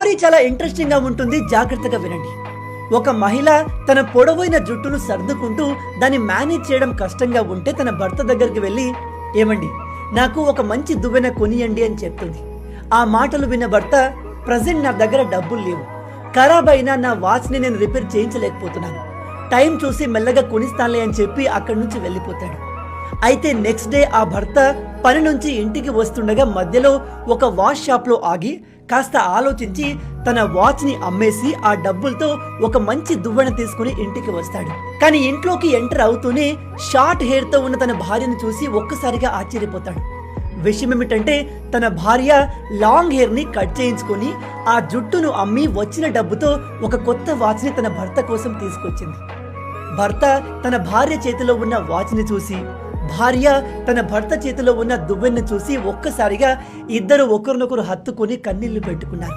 Story చాలా interesting గా ఉంటుంది, జాగ్రత్తగా వినండి. ఒక మహిళ తన పొడవైన జుట్టును సర్దుకుంటూ దాన్ని మేనేజ్ చేయడం కష్టంగా ఉంటే తన భర్త దగ్గరికి వెళ్ళి, ఏమండి నాకు ఒక మంచి దువ్వెన కొనియండి అని చెప్తుంది. ఆ మాటలు విన్న భర్త, ప్రజెంట్ నా దగ్గర డబ్బులు లేవు, ఖరాబ్ అయిన నా వాచ్ని నేను రిపేర్ చేయించలేకపోతున్నాను, టైం చూసి మెల్లగా కొనిస్తానులే అని చెప్పి అక్కడి నుంచి వెళ్ళిపోతాడు. అయితే నెక్స్ట్ డే ఆ భర్త పని నుంచి ఇంటికి వస్తుండగా మధ్యలో ఒక వాచ్ షాప్ లో ఆగి కాస్త ఆలోచించి తన వాచ్ ని అమ్మేసి ఆ డబ్బులతో ఒక మంచి దువ్వెన తీసుకుని ఇంటికి వస్తాడు. కానీ ఇంట్లోకి ఎంటర్ అవుతూనే షార్ట్ హెయిర్ తో ఉన్న తన భార్యను చూసి ఒక్కసారిగా ఆశ్చర్యపోతాడు. విషయం ఏమిటంటే తన భార్య లాంగ్ హెయిర్ ని కట్ చేయించుకొని ఆ జుట్టును అమ్మి వచ్చిన డబ్బుతో ఒక కొత్త వాచ్ ని తన భర్త కోసం తీసుకొచ్చింది. భర్త తన భార్య చేతిలో ఉన్న వాచ్ ని చూసి, భార్య తన భర్త చేతిలో ఉన్న దువ్వెన్ను చూసి ఒక్కసారిగా ఇద్దరు ఒకరినొకరు హత్తుకొని కన్నీళ్లు పెట్టుకున్నారు.